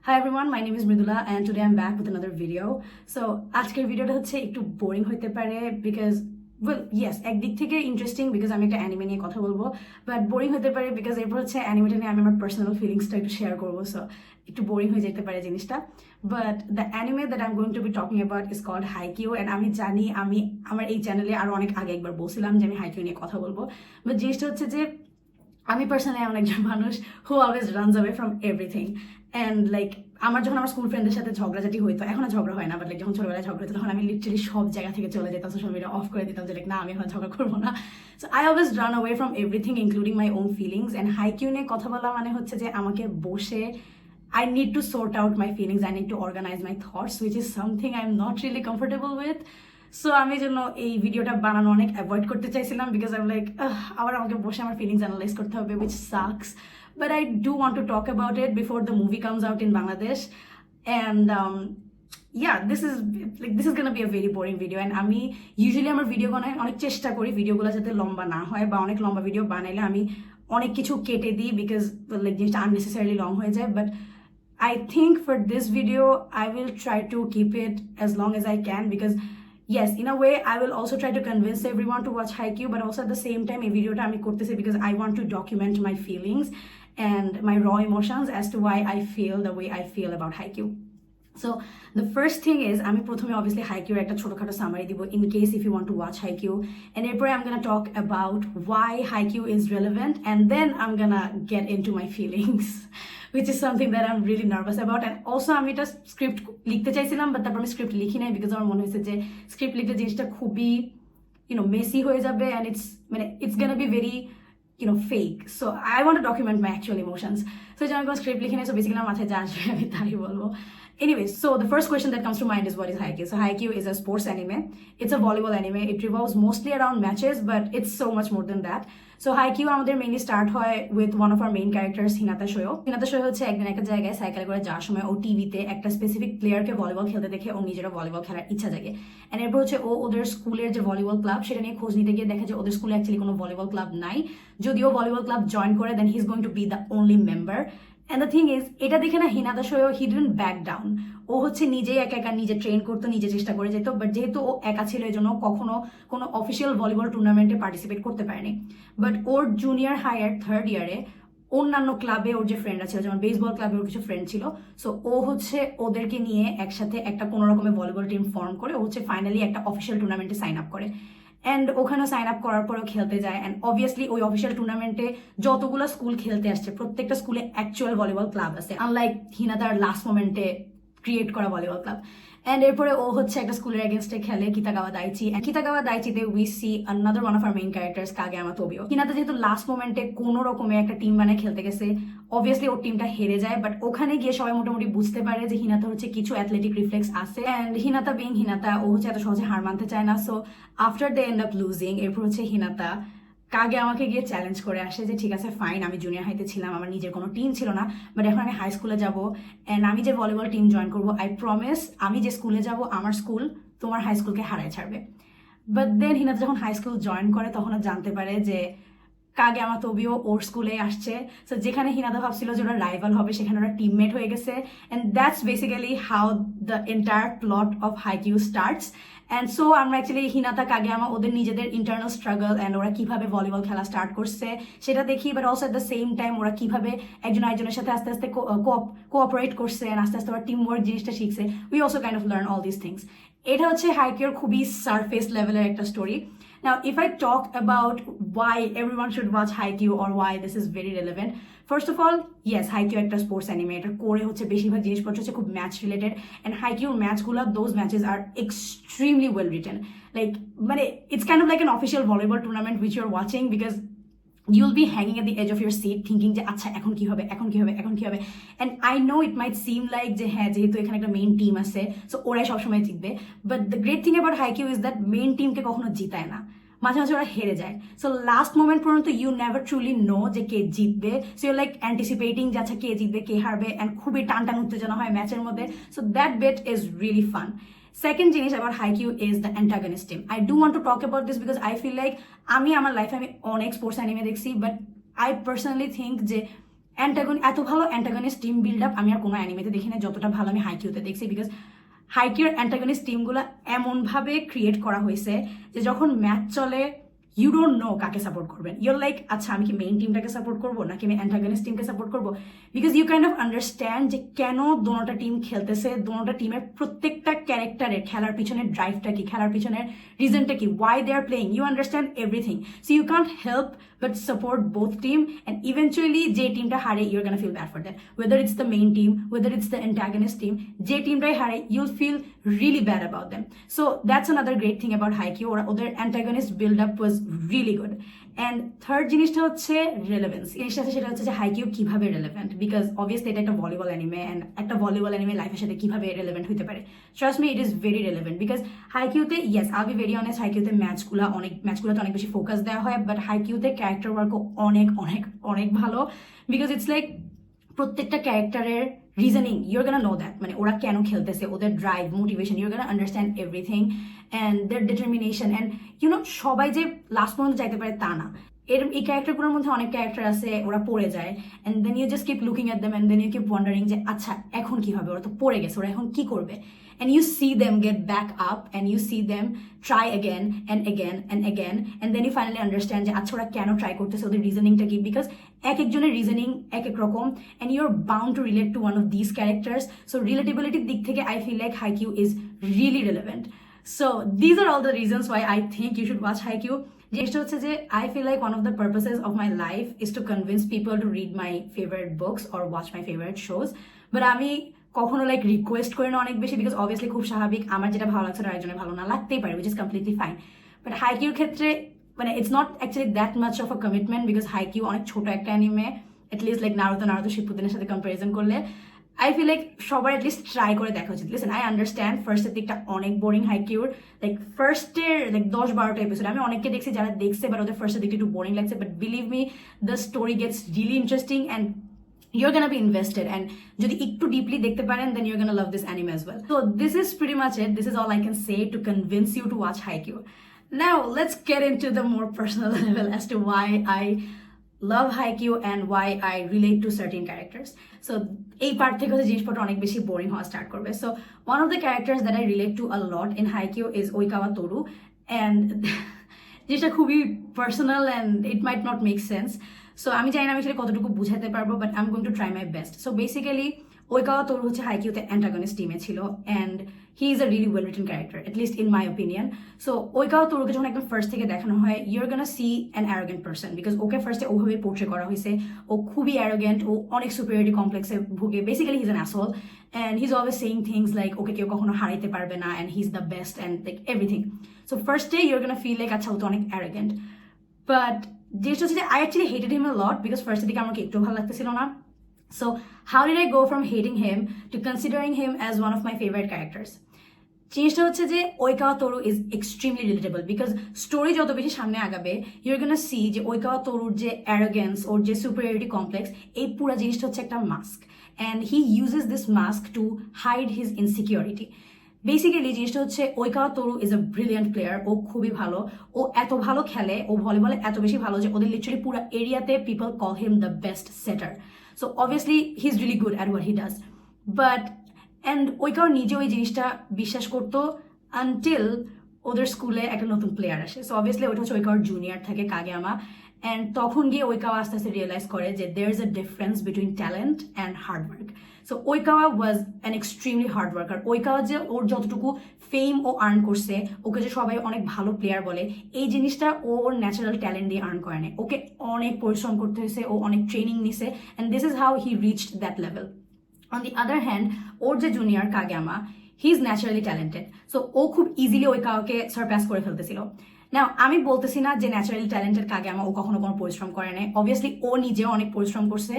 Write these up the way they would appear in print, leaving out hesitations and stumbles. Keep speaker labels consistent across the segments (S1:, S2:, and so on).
S1: Hi everyone, my name is Mridula and today I'm back with another video. So আজকের ভিডিওটা হচ্ছে একটু boring হতে পারে because well yes একদিক থেকে ইন্টারেস্টিং বিকজ আমি একটা অ্যানিমে নিয়ে কথা বলবো, বাট বোরিং হতে পারে বিকজ এরপর হচ্ছে অ্যানিমেটা নিয়ে আমি আমার পার্সোনাল ফিলিংসটা একটু শেয়ার করবো, সো একটু বোরিং হয়ে যেতে পারে জিনিসটা। But the anime that I am going to be talking about is called Haikyu, and আমি জানি আমি আমার এই চ্যানেলে আরও অনেক আগে একবার বলছিলাম যে আমি হাইকিউ নিয়ে কথা বলবো, বাট জিনিসটা হচ্ছে যে আমি পার্সোনালি এমন একজন মানুষ হু always runs away from everything. And like আমার যখন আমার স্কুল ফ্রেন্ডদের সাথে ঝগড়াঝাটি হইতো, এখন ঝগড়া হয় না, বাট লাইক যখন ছোটবেলায় ঝগড়া হতো তখন আমি লিটারালি সব জায়গা থেকে চলে যেতাম, সোশ্যাল মিডিয়া অফ করে দিতাম যে লাইক না আমি এখন ঝগড়া করবো না। So I always run away from everything including my own feelings. And Haikyu নিয়ে কথা বলা মানে হচ্ছে যে আমাকে বসে I need to sort out my feelings, I need to organize my thoughts, which is something I'm not really comfortable with. So আমি জন্য এই ভিডিওটা বানানো অনেক অ্যাভয়েড করতে চাইছিলাম বিকজ আই লাইক আবার আমাকে বসে আমার ফিলিংস অ্যানালাইজ করতে হবে, which sucks, but I do want to talk about it before the movie comes out in Bangladesh. And yeah, this is gonna be a very boring video. And আমি usually আমার video বানাই অনেক চেষ্টা করি ভিডিওগুলো যাতে লম্বা না হয়, বা অনেক লম্বা ভিডিও বানাইলে আমি অনেক কিছু কেটে দিই বিকজ লাইক জিনিসটা আননেসেসারিলি লং হয়ে যায়। But I think for this video I will try to keep it as long as I can because yes, in a way I will also try to convince everyone to watch Haikyuu, but also at the same time এই ভিডিওটা আমি করতেছি because I want to document my feelings and my raw emotions as to why I feel the way I feel about Haikyuu. So the first thing is আমি প্রথমে obviously Haikyuu একটা ছোটখাটো summary দিব in case if you want to watch Haikyuu, and এরপরে I'm gonna talk about why Haikyuu is relevant, and then I'm gonna get into my feelings which is something that I'm really nervous about. And also আমি একটা script লিখতে চাইছিলাম, but তারপর আমি script লিখি নাই because আমার মনে হয়েছে যে স্ক্রিপ্ট লিখতে জিনিসটা খুবই মেসি হয়ে যাবে, and it's gonna be very fake. So I want to document my actual emotions. So আমি কোনো স্ক্রিপ্ট লিখি নাই, so basically আমার মাথায় যা আসবে আমি তাই বলবো। Anyways, so the first question that comes to mind is what is Haikyuu? So Haikyuu is a sports anime. It's a volleyball anime. It revolves mostly around matches, but it's so much more than that. So Haikyuu আমাদের mainly start হয় with one of our main characters, Hinata Shoyo. Hinata Shoyo হচ্ছে একদিন একটা জায়গায় cycle করে যাওয়ার সময় ও টিভিতে একটা স্পেসিফিক প্লেয়ারকে ভলিবল খেলতে দেখে ও নিজেরও ভলিবল খেলার ইচ্ছা জাগে। এন্ড এরপর হচ্ছে ও ওদের স্কুলের যে ভলিবল ক্লাব সেটা নিয়ে খোঁজ নিতে গিয়ে দেখে যে ওদের স্কুলে অ্যাকচুয়ালি কোনো ভলিবল ক্লাব নাই। যদিও ভলিবল ক্লাব জয়েন করে then he is going to be the only member. And the thing is এটা দেখে না Hinata Shoyo he didn't back down. ও হচ্ছে নিজেই একা একা নিজে ট্রেন করতো, নিজে চেষ্টা করে যেত, বাট যেহেতু ও একা ছিল এই জন্য কখনো কোনো অফিসিয়াল ভলিবল টুর্নামেন্টে পার্টিসিপেট করতে পারেনি। বাট ওর জুনিয়র হায়ার থার্ড ইয়ারে অন্যান্য ক্লাবে ওর যে ফ্রেন্ডরা ছিল, যেমন বেসবল ক্লাবে ওর কিছু ফ্রেন্ড ছিল, সো ও হচ্ছে ওদেরকে নিয়ে একসাথে একটা কোনো রকমের ভলিবল টিম ফর্ম করে ও হচ্ছে ফাইনালি একটা অফিসিয়াল টুর্নামেন্টে সাইন আপ করে। অ্যান্ড ওখানে সাইন আপ করার পরেও খেলতে যায়। অ্যান্ড অবভিয়াসলি ওই অফিসিয়াল টুর্নামেন্টে যতগুলো স্কুল খেলতে আসছে প্রত্যেকটা স্কুলে অ্যাকচুয়াল ভলিবল ক্লাব আছে, আনলাইক হিনাতার লাস্ট মোমেন্টে ক্রিয়েট করা ভলিবল ক্লাব। অ্যান্ড এরপরে ও হচ্ছে একটা স্কুলের এগেনস্টে খেলে কিতাগাওয়া দাইচি। কিতাগাওয়া দাইচিতে we see another one of our main characters Kageyama Tobio. Hinata যেহেতু লাস্ট মোমেন্টে কোনো রকমে একটা টিম বানিয়ে খেলতে গেছে, অবভিয়াসলি ওর টিমটা হেরে যায়, বাট ওখানে গিয়ে সবাই মোটামুটি বুঝতে পারে যে হিনাতা হচ্ছে কিছু অ্যাথলেটিক রিফ্লেক্স আছে। অ্যান্ড হিনাতা বিং হিনাতা ও হচ্ছে এত সহজে হার মানতে চায় না। So after they end up losing এরপর হচ্ছে হিনাতা কাগে আমাকে গিয়ে চ্যালেঞ্জ করে আসে যে ঠিক আছে ফাইন, আমি জুনিয়র হাইতে ছিলাম, আমার নিজের কোনো টিম ছিল না, বাট এখন আমি হাই স্কুলে যাবো অ্যান্ড আমি যে ভলিবল টিম জয়েন করবো আই প্রমিস আমি যে স্কুলে যাব আমার স্কুল তোমার হাই স্কুলকে হারায় ছাড়বে। বাট দেন হিনাতা যখন হাই স্কুল জয়েন করে তখন জানতে পারে যে কাগেয়ামা তোবিও ওর স্কুলে আসছে। সো যেখানে হিনাতা ভাবছিল যে ওরা রাইভাল হবে সেখানে ওরা টিমমেট হয়ে গেছে। And that's basically how the entire plot of Haikyu starts. And so আমরা অ্যাকচুয়ালি হিনাতা কাগেয়ামা ওদের নিজেদের ইন্টারনাল স্ট্রাগল অ্যান্ড ওরা কিভাবে ভলিবল খেলা স্টার্ট করছে সেটা দেখি, but also at the same time ওরা কিভাবে একজন আরেকজনের সাথে আস্তে আস্তে কোঅপারেট করছে অ্যান্ড আস্তে আস্তে ওরা টিম ওয়ার্ক জিনিসটা শিখছে। We also kind of learn all this things. এটা হচ্ছে হাইকিউর খুবই সারফেস লেভেলের একটা story. Now, if I talk about why everyone should watch Haikyuu or why this is very relevant, first of all, yes, Haikyuu একটা sports anime, এটার কোরে হচ্ছে বেশিরভাগ জিনিসপত্র হচ্ছে খুব ম্যাচ রিলেটেড, and Haikyuu ম্যাচগুলো those matches are extremely well written. Like it's kind of like an official volleyball tournament which you're watching because you'll be hanging at the edge of your seat thinking যে আচ্ছা এখন কি হবে এখন কি হবে এখন কি হবে। and I know it might seem like যে হ্যাঁ যেহেতু এখানে একটা মেইন টিম আছে সো ওরাই সবসময় জিতবে, but the great thing about Haikyuu is that main টিমকে কখনো জিতায় না, মাঝে মাঝে ওরা হেরে যায়। সো লাস্ট মোমেন্ট পর্যন্ত ইউ নেভার ট্রুলি নো যে কে জিতবে। সো ইউ লাইক অ্যান্টিসিপেটিং যে আচ্ছা কে জিতবে কে হারবে, অ্যান্ড খুবই টান টান উত্তেজনা হয় ম্যাচের মধ্যে। So that bet is really fun. Second জিনিস about Haikyuu is the antagonist team. I do want to talk about this because I feel like আমি আমার লাইফে আমি অনেক স্পোর্টস অ্যানিমে দেখছি, বাট I personally think যে এত ভালো অ্যান্টাগনিস্ট টিম বিল্ড আপ আমি আর কোনো অ্যানিমেতে দেখি না যতটা ভালো আমি হাইকিউতে দেখছি, বিকজ হাইকিউর অ্যান্টাগনিস্ট টিমগুলো এমনভাবে ক্রিয়েট করা হয়েছে যে যখন ম্যাচ চলে ইউ ডোন্ট নো কাকে সাপোর্ট করবেন, ইউর লাইক আচ্ছা আমি কি মেইন টিমটাকে সাপোর্ট করবো নাকি আমি অ্যান্টাগনিস্ট টিমকে সাপোর্ট করবো, because you kind of understand যে কেন দোনোটা টিম খেলতেছে, দোনোটা টিমের প্রত্যেকটা ক্যারেক্টারের খেলার পিছনের ড্রাইভটা কি, খেলার পিছনের রিজনটা কি, why they are playing, you understand everything, so you can't help but support both team, and eventually যে টিমটা হারে you're gonna feel bad for that, whether it's the main team whether it's the antagonist team, যে টিমটাই হারে you'll feel really bad about them. So that's another great thing about Haikyu, ওদের antagonist build up was really good. And third জিনিসটা হচ্ছে relevance, জিনিসটা আছে সেটা হচ্ছে যে হাইকিউ কিভাবে রেলেভেন্ট, বিকজ অবভিয়াসলি এটা একটা ভলিবল অ্যানিমে, অ্যান্ড একটা ভলিবল অ্যানিমে লাইফের সাথে কিভাবে রেলেভেন্ট হতে পারে, trust me it is very relevant, because হাইকিউতে yes I'll be very honest, হাইকিউতে ম্যাচগুলোতে অনেক বেশি ফোকাস দেওয়া হয়, বাট হাইকিউতে ক্যারেক্টার ওয়ার্কও অনেক অনেক অনেক ভালো, বিকজ ইটস লাইক প্রত্যেকটা ক্যারেক্টারের reasoning you're gonna know that, মানে ওরা কেন খেলতেছে, ওদের drive motivation you're gonna understand everything, and their determination, and you know সবাই যে লাস্ট পর্যন্ত যাইতে পারে তা না, এই ক্যারেক্টারগুলোর মধ্যে অনেক ক্যারেক্টার আছে ওরা পড়ে যায়, and then you just keep looking at them, and then you keep wondering যে আচ্ছা এখন কি হবে, ওরা তো পড়ে গেছে, ওরা এখন কি করবে, and you see them get back up and you see them try again and again and again, and then you finally understand যে আচ্ছা ওরা কেন ট্রাই করতেছে, ওদের রিজনিংটা কি, বিকজ এক একজনের রিজনিং এক এক রকম, and you're bound to relate to one of these characters, so relatability দিক থেকে I feel like Haikyuu is really relevant. So these are all the reasons why I think you should watch Haikyuu. যেটা হচ্ছে যে I feel like one of the purposes of my life is to convince people to read my favorite books or watch my favorite shows, but আমি কখনো like request করে না অনেক বেশি, because obviously খুব স্বাভাবিক আমার যেটা ভালো লাগছে আরেকজনের ভালো না লাগতেই পারে, which is completely fine, but হাইকিউর ক্ষেত্রে মানে it's not actually that much of a commitment, because Haikyuu অনেক ছোট একটা অ্যানিমে, অ্যাটলিস্ট লাইক নারুতো শিপুদেনের সাথে কম্পারিজন করলে আই ফিল লাইক সবার অ্যাটলিস্ট ট্রাই করে দেখা উচিত। লিসেন আই আন্ডারস্ট্যান্ড ফার্স্টের দিকটা অনেক বোরিং হাইকিউর, লাইক ফার্স্টের লাইক 10-12টা এপিসোড আমি অনেককে দেখছি যারা দেখছে, বাট ওদের ফার্স্টের দিকটা একটু বোরিং লাগছে, but believe me the story gets really interesting and you're gonna be invested, and যদি একটু deeply দেখতে পারেন then you're gonna love this anime as well. So this is pretty much it. This is all I can say to convince you to watch Haikyuu. Now let's get into the more personal level as to why I love Haikyuu and why I relate to certain characters. So এই part থেকে হচ্ছে জিনিসপত্র অনেক বেশি boring হওয়া start করবে। So one of the characters that I relate to a lot in Haikyuu is Oikawa Tooru, and জিনিসটা খুবই personal and it might not make sense. So আমি জানি না আমি আসলে কতটুকু বুঝাতে পারবো, but I am going to try my best. So basically Oikawa Tooru হচ্ছে হাইকিউতে অ্যান্টাগনিস্ট টিমে ছিল, and he is a really well written character, at least in my opinion. So Oikawa তোরুকে যখন একদম ফার্স্ট থেকে দেখানো হয় you're gonna see an arrogant person, because ওকে ফার্স্টে ওভাবে পোর্ট্রে করা হয়েছে, ও খুবই অ্যারোগেন্ট, ও অনেক সুপিরিয়রিটি কমপ্লেক্সে ভুগে, basically he's an asshole, and he's always saying things like okay কেউ কখনো হারাইতে পারবে না, and he is the best and like everything. So ফার্স্টে ইউর গানা ফিল লাইক আচ্ছা ও তো অনেক অ্যারোগেন্ট, বাট যেটা হচ্ছে যে I actually hated him a lot, because ফার্স্টের দিকে আমাকে একটু ভালো লাগতেছিল না। So how did I go from hating him to considering him as one of my favourite characters? জিনিসটা হচ্ছে যে Oikawa Toru is extremely relatable, because story যত বেশি সামনে আগাবে ইউর গোনা সি যে ওইকাওয়া তোরুর যে অ্যারোগেন্স, ওর যে সুপিরিয়রিটি কমপ্লেক্স, এই পুরো জিনিসটা হচ্ছে একটা mask, and he uses this mask to hide his insecurity. Basically জিনিসটা হচ্ছে Oikawa Toru is a brilliant player, ও খুবই ভালো, ও এত ভালো খেলে, ও ভলিবলে এত বেশি ভালো যে ওদের লিটারালি পুরো এরিয়াতে people call him the best setter. So obviously he is really good at what he does, but and Oikawa নিজে ওই জিনিসটা বিশ্বাস করতো আনটিল ওদের স্কুলে একটা নতুন প্লেয়ার আসে। সো অবভিয়াসলি ওইটা হচ্ছে ওইকাওয়ার জুনিয়র থাকে কাগেয়ামা, অ্যান্ড তখন গিয়ে ওইকাওয়া আস্তে আস্তে রিয়েলাইজ করে যে there is a difference between talent and hard work. So Oikawa was an extremely hard worker. Oikawa যে ওর যতটুকু ফেম ও আর্ন করছে, ওকে যে সবাই অনেক ভালো প্লেয়ার বলে, এই জিনিসটা ও ওর ন্যাচারাল ট্যালেন্ট দিয়ে আর্ন করে নেয়, ওকে অনেক পরিশ্রম করতে হয়েছে, ও অনেক ট্রেনিং নিছে, and this is how he reached that level. On the other hand ওর যে junior Kageyama, he is naturally talented, so ও খুব ইজিলি ওইকাওয়াকে সারপ্যাস করে ফেলতেছিল। নাও আমি বলতেছি না যে ন্যাচারালি ট্যালেন্টেড কাগেয়ামা ও কখনো কোনো পরিশ্রম করে নাই, অবভিয়াসলি ও নিজেও অনেক পরিশ্রম করছে,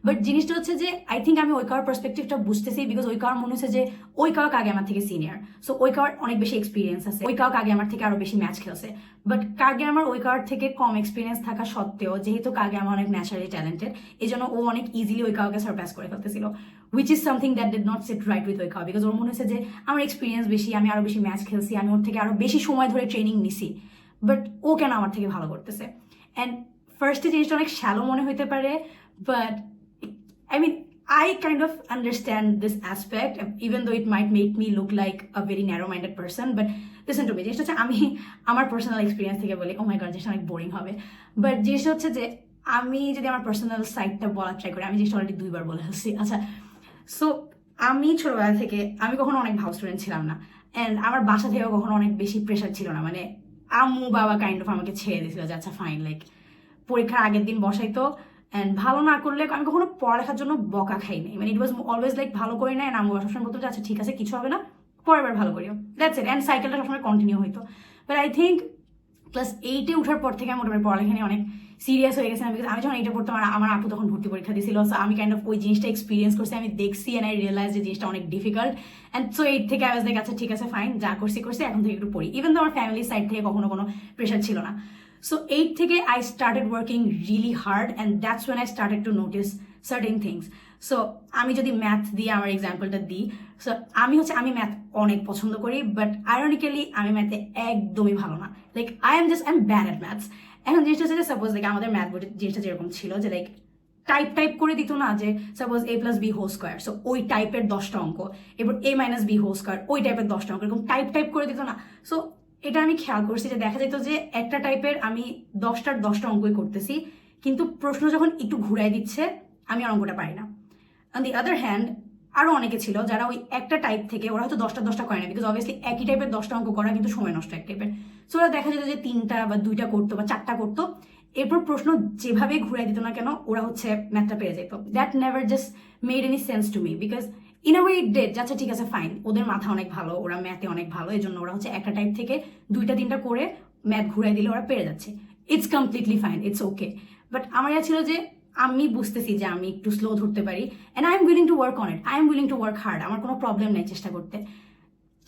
S1: বাট জিনিসটা হচ্ছে যে আই থিঙ্ক আমি ওইকাওয়ার পার্সপেক্টিভটা বুঝতেছি, বিকজ ওইকাওয়ার মনে হচ্ছে যে ওইকাওয়া কাগেয়ামার থেকে সিনিয়র, সো ওইকাওয়ার অনেক বেশি এক্সপিরিয়েন্স আছে, ওইকাওয়া কাগেয়ামার থেকে আরো বেশি ম্যাচ খেলছে, বাট কাগেয়ামার ওইকাওয়ার থেকে কম এক্সপিরিয়েন্স থাকা সত্ত্বেও যেহেতু কাগেয়ামা অনেক ন্যাচারালি ট্যালেন্টেড, এই জন্য ও অনেক ইজিলি ওইকাওয়াকে সারপ্যাস করে ফেলতেছিল, which is something that did not sit right with Oikawa, because ওর মনে হচ্ছে যে আমার এক্সপিরিয়েন্স বেশি, আমি আরো বেশি ম্যাচ খেলছি, আমি ওর থেকে আরো বেশি সময় ধরে ট্রেনিং নিছি, বাট ও কেন আমার থেকে ভালো করতেছে। অ্যান্ড ফার্স্টে জিনিসটা অনেক শ্যালো মনে হইতে পারে, but I mean, I kind of understand this aspect, even though it might make me look like a very narrow-minded person. But listen to me, জিনিসটা হচ্ছে আমি আমার পার্সোনাল এক্সপিরিয়েন্স থেকে বলি, ও মাই গড জিনিসটা অনেক বোরিং হবে, বাট জিনিসটা হচ্ছে যে আমি যদি আমার পার্সোনাল সাইডটা বলার ট্রাই করি, আমি জিনিসটা অলরেডি 2 বার বলে ফেলছি। আচ্ছা, সো আমি ছোটবেলা থেকে আমি কখনো অনেক ভালো স্টুডেন্ট ছিলাম না, অ্যান্ড আমার বাসা থেকেও কখনো অনেক বেশি প্রেশার ছিল না, মানে আম্মু বাবা কাইন্ড অফ আমাকে ছেড়ে দিয়েছিল যে আচ্ছা ফাইন, লাইক পরীক্ষার আগের দিন বসাইতো, অ্যান্ড ভালো না করলে আমি কখনো পড়ালেখার জন্য বকা খাই নাই, মানে ইট ওয়াজ অলওয়েজ লাইক ভালো করি না, আম্মু সবসময় বলতো যে আচ্ছা ঠিক আছে কিছু হবে না, পরের বার ভালো করিও, দ্যাটস ইট, অ্যান্ড সাইকেলটা সবসময় কন্টিনিউ হইতো। বাট আই থিঙ্ক ক্লাস 8-এ উঠার পর থেকে আমি মোটামুটি পড়ালেখা নিয়ে অনেক সিরিয়াস হয়ে গেছিলাম, বিকজ আমি যখন 8-এ পড়তাম আমার আপু তখন ভর্তি পরীক্ষা দিয়েছিল, সো আমি কাইন্ড অফ ওই জিনিসটা এক্সপিরিয়েন্স করছি, আমি দেখছি, অ্যান্ড আই রিয়েলাইজ যে জিনিসটা অনেক ডিফিকাল্ট, অ্যান্ড সো 8 থেকে আই ওয়াজ লাইক আচ্ছা ঠিক আছে ফাইন, যা করছি এখন থেকে একটু পড়ি, ইভেন তো আমার ফ্যামিলির সাইড থেকে কখনো কোনো প্রেশার ছিল না। So 8 থেকে I started working really hard, and that's when I started to notice certain things. So আমি যদি ম্যাথ দিয়ে আমার এক্সাম্পলটা দিই, সো আমি ম্যাথ অনেক পছন্দ করি, বাট আইরনিক্যালি আমি ম্যাথে একদমই ভালো না, like I am bad at maths. এখন জিনিসটা হচ্ছে যে সাপোজ লাইক আমাদের ম্যাথ বোর্ডের জিনিসটা যেরকম ছিল যে লাইক টাইপ করে দিত না, যে সাপোজ a+b² সো ওই টাইপের 10টা অঙ্ক, এবার a-b² ওই টাইপের 10টা অঙ্ক, এরকম টাইপ করে দিত না। সো এটা আমি খেয়াল করছি যে দেখা যেত যে একটা টাইপের আমি 10টা অঙ্কই করতেছি, কিন্তু প্রশ্ন যখন একটু ঘুরাই দিচ্ছে আমি আর অঙ্কটা পারি না। অন দি আদার হ্যান্ড আরও অনেকে ছিল যারা ওই একটা টাইপ থেকে ওরা হয়তো 10টা করে না, বিকজ অবভিয়াসলি একই টাইপের 10টা অঙ্ক করা কিন্তু সময় নষ্ট এক টাইপের। সো ওরা দেখা যেত যে 3টা বা 2টা করতো বা 4টা করতো, এরপর প্রশ্ন যেভাবে ঘুরাই দিত না কেন ওরা হচ্ছে ম্যাথটা পেয়ে যেত। That never just made any sense to me, because in a way it dead, আচ্ছা ঠিক আছে ফাইন, ওদের মাথা অনেক ভালো, ওরা ম্যাথে অনেক ভালো, এই জন্য ওরা হচ্ছে একটা টাইপ থেকে 2টা-3টা করে ম্যাথ ঘুরাই দিলে ওরা পেরে যাচ্ছে, it's completely fine, it's okay. But আমার ইয়া ছিল যে আমি বুঝতেছি যে আমি একটু স্লো ধরতে পারি, and I am willing to work on it, I am willing to work hard, আমার কোনো প্রবলেম নেই চেষ্টা করতে,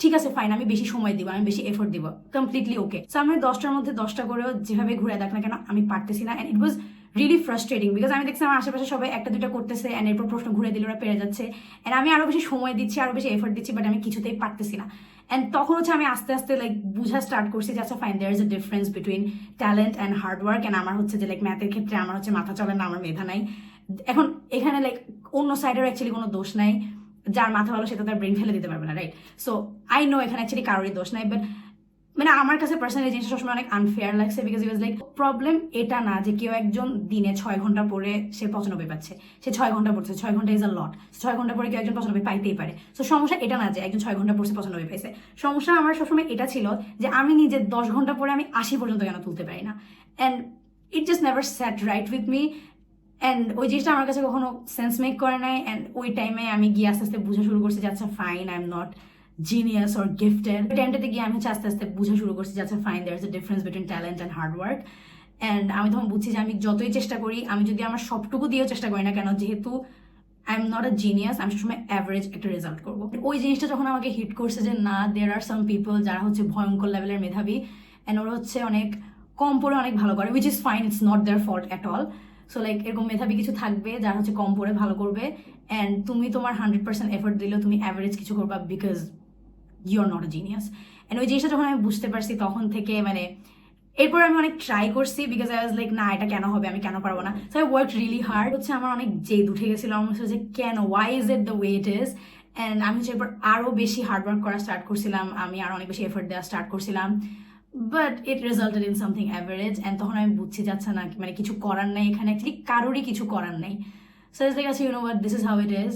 S1: ঠিক আছে ফাইন, আমি বেশি সময় দিব, আমি বেশি এফোর্ট দিব, কমপ্লিটলি ওকে। সো আমি 10টার মধ্যে 10টা করেও যেভাবে ঘুরে দেখ না কেন আমি পারতেছি না, and it was really frustrating, because আমি দেখছি আমার আশেপাশে সবাই 1টা-2টা করতেছে, অ্যান্ড এরপর প্রশ্ন ঘুরে দিলে ওরা পেরে যাচ্ছে, অ্যান্ড আমি আরো বেশি সময় দিচ্ছি, আরো বেশি এফোর্ট দিচ্ছি, বাট আমি কিছুতেই পারতেছি না। অ্যান্ড তখন হচ্ছে আমি আস্তে আস্তে লাইক বুঝা স্টার্ট করছি যে আচ্ছা fine, there is a difference between talent and hard work, and আমার হচ্ছে যে লাইক ম্যাথের ক্ষেত্রে আমার হচ্ছে মাথা চলে না, আমার মেধা নাই। এখন এখানে লাইক অন্য সাইডের অ্যাকচুয়ালি কোনো দোষ নাই, যার মাথা ভালো সে তো তার ব্রেন ফেলে দিতে পারবে না, রাইট? সো আই নো এখানে অ্যাকচুয়ালি কারোরই দোষ নাই, বাট মানে আমার কাছে পার্সোনালি জিনিসটা সবসময় অনেক আনফেয়ার লাগছে, because it was like problem এটা না যে কেউ একজন দিনে 6 ঘন্টা পড়ে সে 95 পাচ্ছে, সে 6 ঘন্টা পড়ছে, 6 ঘন্টা ইজ আ লট, 6 ঘন্টা পরে কেউ একজন 95 পাইতেই পারে। সো সমস্যা এটা না যে একজন 6 ঘন্টা পড়ছে 95 পাইছে, সমস্যা আমার সবসময় এটা ছিল যে আমি নিজে 10 ঘন্টা পরে আমি 80 পর্যন্ত কেন তুলতে পারি না, and it just never set right with me, and ওই জিনিসটা আমার কাছে কখনো সেন্স মেক করে নাই। অ্যান্ড ওই টাইমে আমি গিয়ে আস্তে আস্তে বোঝা শুরু করছি যে আচ্ছা fine, I am not genius or gifted. ওই টাইমটাতে গিয়ে আমি হচ্ছে আস্তে আস্তে বোঝা শুরু করছি যে আচ্ছা fine, there is a difference between talent and hard work. And আমি তখন বুঝছি যে আমি যতই চেষ্টা করি, আমি যদি আমার সবটুকু দিয়েও চেষ্টা করি না কেন, যেহেতু I am not a genius, আমি সবসময় অ্যাভারেজ একটা রেজাল্ট করবো। ওই জিনিসটা যখন আমাকে হিট করছে যে না, দেয়ার আর সাম পিপল যারা হচ্ছে ভয়ঙ্কর লেভেলের মেধাবী, অ্যান্ড ওরা হচ্ছে অনেক কম পড়ে অনেক ভালো করে, which is fine, it's not their fault at all. So like এরকম মেধাবী কিছু থাকবে যারা হচ্ছে কম পড়ে ভালো করবে, অ্যান্ড তুমি তোমার 100% এফোর্ট দিলেও তুমি অ্যাভারেজ কিছু করবা, because you are not a genius. And ওই জিনিসটা যখন আমি বুঝতে পারছি তখন থেকে মানে এরপর আমি অনেক ট্রাই করছি, বিকজ আই ওয়াজ লাইক না এটা কেন হবে, আমি কেন পারবো না। So I work really hard. হচ্ছে আমার অনেক জেদ উঠে গেছিলো, আমার হচ্ছে যে কেন, why is it the way it is. And আমি হচ্ছে এরপর আরও বেশি হার্ডওয়ার্ক করা স্টার্ট করছিলাম, আমি আরও অনেক বেশি এফোর্ট দেওয়া স্টার্ট করছিলাম, but it resulted in something average. And তখন আমি বুঝছি যাচ্ছে না, মানে কিছু করার নাই এখানে, অ্যাকচুয়ালি কারোরই কিছু করার নেই। সো ইটস লাইক আচ্ছা you know what, this is how it is.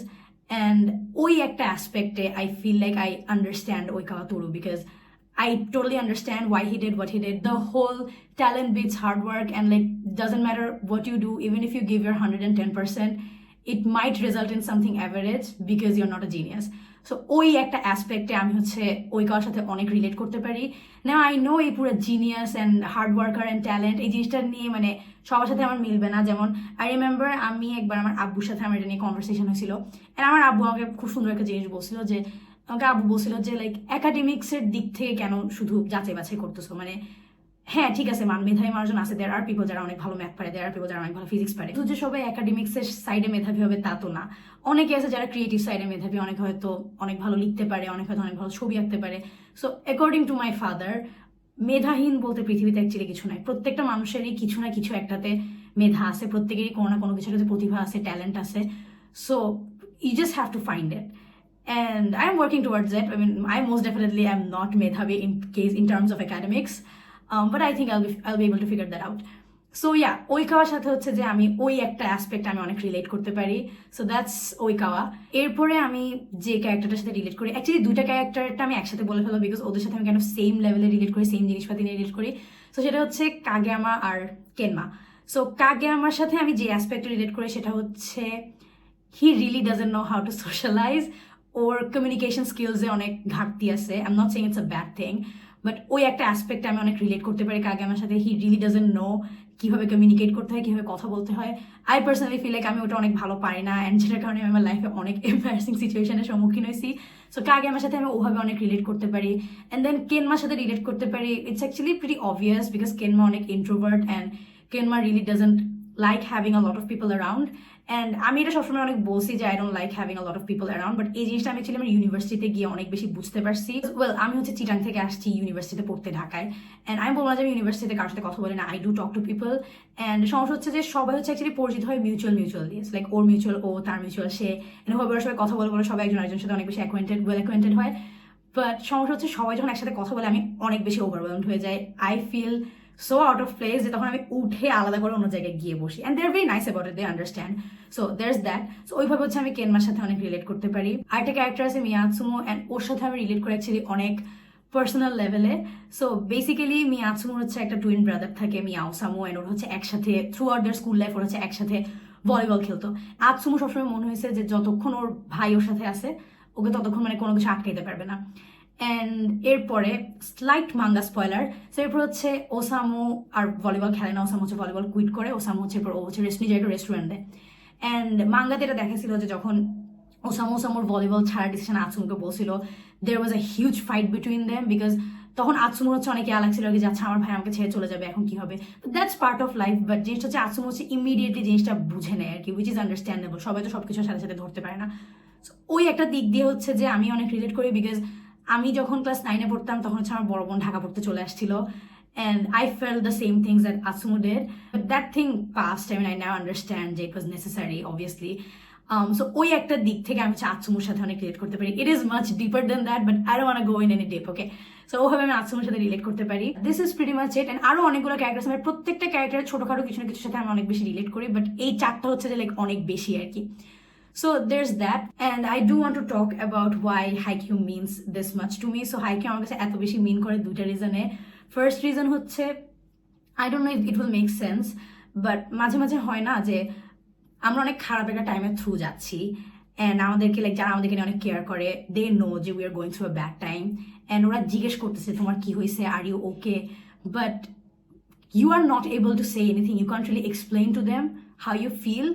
S1: And ওই একটা অ্যাসপেক্টে I feel like I understand Oikawa Tooru, because I totally understand why he did what he did. The whole talent beats hard work, and like doesn't matter what you do, even if you give your 110%, it might result in something average because you're not a genius. So ওই একটা অ্যাসপেক্টে আমি হচ্ছে Oikawaর সাথে অনেক relate করতে পারি। Now I know এই পুরো genius and hard worker and talent এই জিনিসটা নিয়ে মানে সবার সাথে আমার মিলবে না। যেমন আই রিমেম্বার আমি একবার আমার আব্বুর সাথে আমার এটা নিয়ে কনভারসেশন হয়েছিল, অ্যান্ড আমার আব্বু আমাকে খুব সুন্দর একটা জিনিস বলছিল যে আমাকে আব্বু বলছিল যে লাইক একাডেমিক্সের দিক থেকে কেন শুধু যাচাই বাছাই করতেছো, মানে হ্যাঁ ঠিক আছে মেধাবী মানুষজন আছে, দেয়ার আর পিপল যারা অনেক ভালো ম্যাথ পারে, দেয়ার আর পিপল যারা অনেক ভালো ফিজিক্স পারে, শুধু যে সবাই একাডেমিক্সের সাইডে মেধাবী হবে তা তো না। অনেকে আছে যারা ক্রিয়েটিভ সাইডে মেধাবী, অনেক হয়তো অনেক ভালো লিখতে পারে, অনেক হয়তো অনেক ভালো ছবি আঁকতে পারে। So according to my father, মেধাহীন বলতে পৃথিবীতে অ্যাকচুয়ালি কিছু নাই। প্রত্যেকটা মানুষেরই কিছু না কিছু একটাতে মেধা আছে, প্রত্যেকেরই কোনো না কোনো কিছু প্রতিভা আছে, ট্যালেন্ট আছে। So you just have to find it. And I'm working towards it. I mean, I most definitely am not medhabi in terms of academics, but I think I'll be able to figure that out. So yeah ওইকাওয়ার সাথে হচ্ছে যে আমি ওই একটা aspect আমি অনেক relate করতে পারি, সো দ্যাটস ওইকাওয়া। এরপরে আমি যে ক্যারেক্টারটার সাথে রিলেট করি, অ্যাকচুয়ালি দুইটা ক্যারেক্টারটা আমি একসাথে বলে ফেলো বিকজ ওদের সাথে আমি কেন সেম লেভেলে রিলেট করি, সেম জিনিসপাতি নিয়ে রিলেট করি। সো সেটা হচ্ছে কাগেয়ামা আর কেনমা। সো কাগেয়ামার সাথে আমি যে অ্যাসপেক্টে রিলেট করি সেটা হচ্ছে he really doesn't know how to socialise, ওর কমিউনিকেশন স্কিলসে অনেক ঘাটতি আছে। I am not saying it's a bad thing, but ওই একটা অ্যাসপেক্টে আমি অনেক রিলেট করতে পারি কাগেয়ামার সাথে। হি রিয়েলি ডাজন্ট নো কীভাবে কমিউনিকেট করতে হয়, কীভাবে কথা বলতে হয়। আই পার্সোনালি ফিল লাইক আমি ওটা অনেক ভালো পারি না, অ্যান্ড যেটার কারণে আমি আমার লাইফে অনেক এম্বারাসিং সিচুয়েশনের সম্মুখীন হয়েছি। সো কাগেয়ামার সাথে আমি ওভাবে অনেক রিলেট করতে পারি। অ্যান্ড দেন কেনমার সাথে রিলেট করতে পারি, it's actually pretty obvious because Kenma অনেক introvert and Kenma really doesn't like having a lot of people around. And আমি এটা সবসময় অনেক বলছি যে I don't like having a lot of people around, but এই জিনিসটা আমি অ্যাকচুয়ালি আমার ইউনিভার্সিটিতে গিয়ে অনেক বেশি বুঝতে পারছি। ওয়েল, আমি হচ্ছে চিটাং থেকে আসছি ইউনিভার্সিটিতে পড়তে ঢাকায়, অ্যান্ড আমি বলবো না যে আমি ইউনিভার্সিটিতে কারোর সাথে কথা বলি না, I do talk to people. And সমস্যা হচ্ছে যে সবাই হচ্ছে অ্যাকচুয়ালি পরিচিত হয় মিউচুয়াল দিয়ে, লাইক ওর মিউচুয়াল ও, তার মিউচুয়াল সে, এভাবে ওরা সবাই কথা বলে সবাই একজন আরেকজনের সাথে অনেক বেশি ওয়েল অ্যাকোয়েন্টেড হয়। বাট সমস্যা হচ্ছে সবাই যখন একসাথে কথা বলে আমি অনেক বেশি ওভারওয়েলমড হয়ে যাই। I feel so out of place যে তখন আমি উঠে আলাদা করে অন্য জায়গায় গিয়ে বসি, and they are very nice about it, they understand. So there's that. So ওইভাবে হচ্ছে আমি কেনমার সাথে অনেক রিলেট করতে পারি। আরেকটা ক্যারেক্টার আছে মিয়া আতসুমো, অ্যান্ড ওর সাথে আমি রিলেট করে অ্যাকচুয়ালি অনেক পার্সোনাল লেভেলে। সো বেসিক্যালি মিয়া আতসুমোর হচ্ছে একটা টুইন ব্রাদার থাকে মিয়া ওসামু, অ্যান্ড ওরা হচ্ছে একসাথে through out their school life ওরা হচ্ছে একসাথে ভলিবল খেলতো। আতসুমো সবসময় মনে হয়েছে যে যতক্ষণ ওর ভাই ওর সাথে আছে ওকে ততক্ষণ মানে কোনো কিছু আটকাইতে পারবে না। অ্যান্ড এরপরে স্লাইট মাঙ্গা স্পয়লার, সো এরপর হচ্ছে ওসামু আর ভলিবল খেলে না, ওসামু হচ্ছে ভলিবল কুইট করে, ওসামু হচ্ছে ও হচ্ছে নিজে একটা রেস্টুরেন্টে। অ্যান্ড মাঙ্গাতে এটা দেখাছিল যে যখন ওসামুর ভলিবল ছাড়ার ডিসিশন আতসুমুকে বলছিল, there was a huge fight between them because তখন আতসুমুর হচ্ছে অনেকে লাগছিল যে আচ্ছা আমার ভাই আমাকে ছেড়ে চলে যাবে, এখন কি হবে। That's part of life, but জিনিসটা হচ্ছে আতসুমু হচ্ছে ইমিডিয়েটলি জিনিসটা বুঝে নেয় আর কি, উইচ ইজ আন্ডারস্ট্যান্ডেবল। সবাই তো সবকিছুর সাথে সাথে ধরতে পারে না। ওই একটা দিক দিয়ে হচ্ছে যে আমি অনেক রিলেট করি বিকজ আমি যখন ক্লাস 9-এ পড়তাম তখন হচ্ছে আমার বড় বোন ঢাকা পড়তে চলে আসছিল, and I felt the same things that Atsumu did, but that thing passed. I mean, I now understand that it was necessary, obviously. So ওই একটা দিক থেকে আমি আতসুমুর সাথে অনেক রিলেট করতে পারি। It is much deeper than that, but I don't want to go in any deep, okay? So ওভাবে আমি আতসুমুর সাথে রিলেট করতে পারি। This is pretty much it, and আরো অনেকগুলো ক্যারেক্টার আছে, প্রত্যেকটা ক্যারেক্টারের ছোটখাটো কিছু না কিছুর সাথে আমি অনেক বেশি রিলেট করি, বাট এই চারটা হচ্ছে যে লাইক অনেক বেশি আর কি। So there's that, and I do want to talk about why Haikyuu means this much to me. So Haikyuu আমার কাছে এত বেশি মিন করে দুইটা রিজনে। ফার্স্ট রিজন হচ্ছে I don't know if it will make sense, but মাঝে মাঝে হয় না যে আমরা অনেক খারাপ একটা টাইমের থ্রু যাচ্ছি, অ্যান্ড আমাদেরকে লাইক যারা আমাদেরকে অনেক কেয়ার করে দে নো যে we are going through a bad time, and ওরা জিজ্ঞেস করতেছে তোমার কি হয়েছে, are you okay, but you are not able to say anything, you can't really explain to them how you feel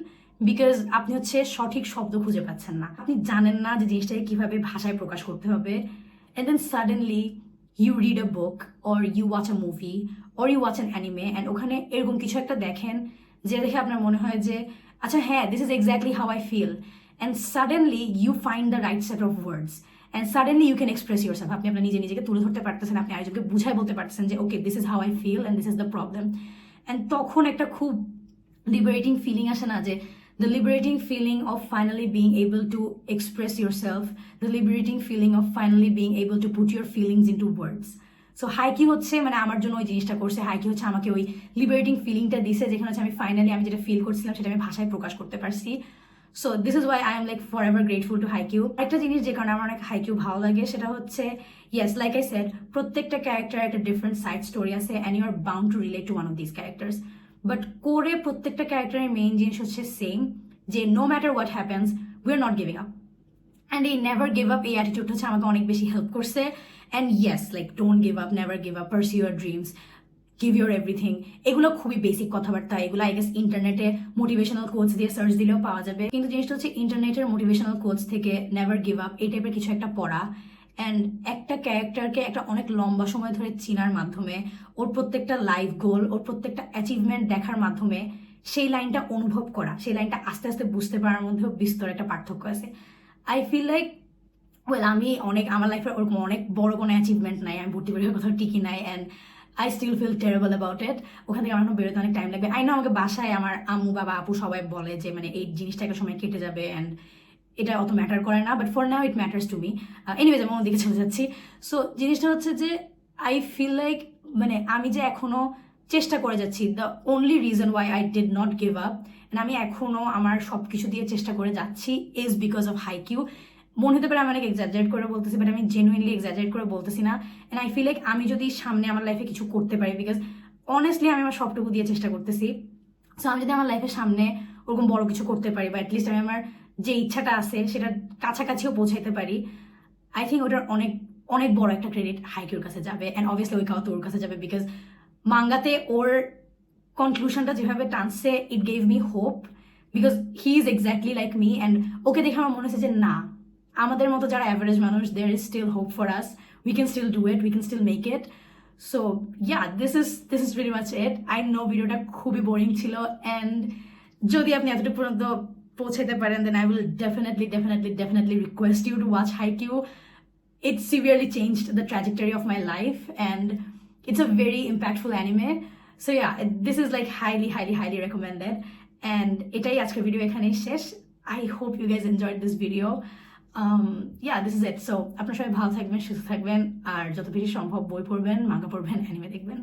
S1: because আপনি হচ্ছে সঠিক শব্দ খুঁজে পাচ্ছেন না, আপনি জানেন না যে জিনিসটাকে কিভাবে ভাষায় প্রকাশ করতে হবে। And then suddenly you read a book or you watch a movie or you watch an anime, and ওখানে এরকম কিছু একটা দেখেন যে দেখে আপনার মনে হয় যে আচ্ছা হ্যাঁ this is exactly how I feel, and suddenly you find the right set of words, and suddenly you can express yourself. আপনি আপনার নিজেকে তুলে ধরতে পারতেছেন, আপনি আরেকজনকে বুঝাই বলতে পারতেছেন যে okay this is how I feel and this is the problem. And তখন একটা খুব লিবারেটিং ফিলিং আসে না, যে the liberating feeling of finally being able to express yourself, the liberating feeling of finally being able to put your feelings into words. So Haikyuu হচ্ছে মানে আমার জন্য ওই জিনিসটা করছে, Haikyuu হচ্ছে আমাকে ওই লিবারেটিং ফিলিংটা দিছে যেখানে হচ্ছে আমি ফাইনালি আমি যেটা ফিল করছিলাম সেটা আমি ভাষায় প্রকাশ করতে পারছি। So this is Y I am like for ever grateful to Haikyuu। একটা জিনিস যে কারণে আমার অনেক Haikyuu ভালো লাগে সেটা হচ্ছে ইয়েস লাইক আই সেড প্রত্যেকটা ক্যারেক্টার একটা ডিফারেন্ট সাইড স্টোরি আছে, and you are bound to relate to one of this characters, but করে প্রত্যেকটা ক্যারেক্টারের মেইন জিনিস হচ্ছে সেম, যে no matter what happens we are not giving up, and এই নেভার গিভ আপ এই অ্যাটিটিউড হচ্ছে আমাকে অনেক বেশি হেল্প করছে। And yes like don't give up, never give up, pursue your dreams, give your everything, এগুলো খুবই বেসিক কথাবার্তা, এগুলো আই গেস ইন্টারনেটে মোটিভেশনাল কোচ দিয়ে সার্চ দিলেও পাওয়া যাবে, কিন্তু জিনিসটা হচ্ছে ইন্টারনেটের মোটিভেশনাল কোচ থেকে নেভার গিভ আপ এই টাইপের কিছু একটা পড়া, অ্যান্ড একটা ক্যারেক্টারকে একটা অনেক লম্বা সময় ধরে চিনার মাধ্যমে, ওর প্রত্যেকটা লাইফ গোল, ওর প্রত্যেকটা অ্যাচিভমেন্ট দেখার মাধ্যমে সেই লাইনটা অনুভব করা, সেই লাইনটা আস্তে আস্তে বুঝতে পারার মধ্যেও বিস্তর একটা পার্থক্য আছে। আই ফিল লাইক ওয়েল আমি অনেক আমার লাইফের ওরকম অনেক বড় কোনো অ্যাচিভমেন্ট নাই, আমি ভর্তি পরীক্ষার কোথাও টিকি নাই, and I still feel terrible about it. ওখান থেকে আমার বেরোতে অনেক টাইম লাগবে। আই নো আমাকে বাসায় আমার আম্মু বাবা আপু সবাই বলে যে মানে এই জিনিসটা একটা সময় কেটে যাবে অ্যান্ড এটা অত ম্যাটার করে না, but for now it matters to me. Anyways আমি ওদিকে চলে যাচ্ছি। সো জিনিসটা হচ্ছে যে আই ফিল লাইক মানে আমি যে এখনো চেষ্টা করে যাচ্ছি, the only reason why I did not give up, আমি এখনো আমার সব কিছু দিয়ে চেষ্টা করে যাচ্ছি ইজ বিকজ অফ হাইকিউ। মনে হতে পারে আমি অনেক এক্সাজারেট করে বলতেছি, বাট আমি জেনুইনলি এক্সাজারেট করে বলতেছি না। অ্যান্ড আই ফিল লাইক আমি যদি সামনে আমার লাইফে কিছু করতে পারি, বিকজ অনেস্টলি আমি আমার সবটুকু দিয়ে চেষ্টা করতেছি। সো আমি যদি আমার লাইফের সামনে ওরকম বড় কিছু করতে পারি, বা অ্যাটলিস্ট আমি আমার যে ইচ্ছাটা আছে সেটা কাছাকাছিও পৌঁছাইতে পারি, আই থিঙ্ক ওটার অনেক অনেক বড় একটা ক্রেডিট হাইকিউর কাছে যাবে অ্যান্ড অবভিয়াসলি ওইকাওয়া তোর কাছে যাবে। বিকজ মাঙ্গাতে ওর কনক্লুশনটা যেভাবে টানছে, ইট gave me hope, because he is exactly like me. And okay দেখে আমার মনে হচ্ছে যে না, আমাদের মতো যারা অ্যাভারেজ মানুষ, there is still hope for us, we can still do it, we can still make it. So yeah, this is very much it. I know ভিডিওটা খুবই বোরিং ছিল, অ্যান্ড যদি আপনি এতটুকু পর্যন্ত পৌঁছাতে পারেন, then I will definitely request you to watch Haikyuu. It severely changed the trajectory of my life, and it's a very impactful anime. So yeah, this is like highly recommended. And এটাই আজকের video এখানেই শেষ। I hope you guys enjoyed this video. Yeah, this is it. So আপনারা সবাই ভালো থাকবেন, সুস্থ থাকবেন, আর যত বেশি সম্ভব বই পড়বেন, মাঙ্গা পড়বেন, অ্যানিমে দেখবেন।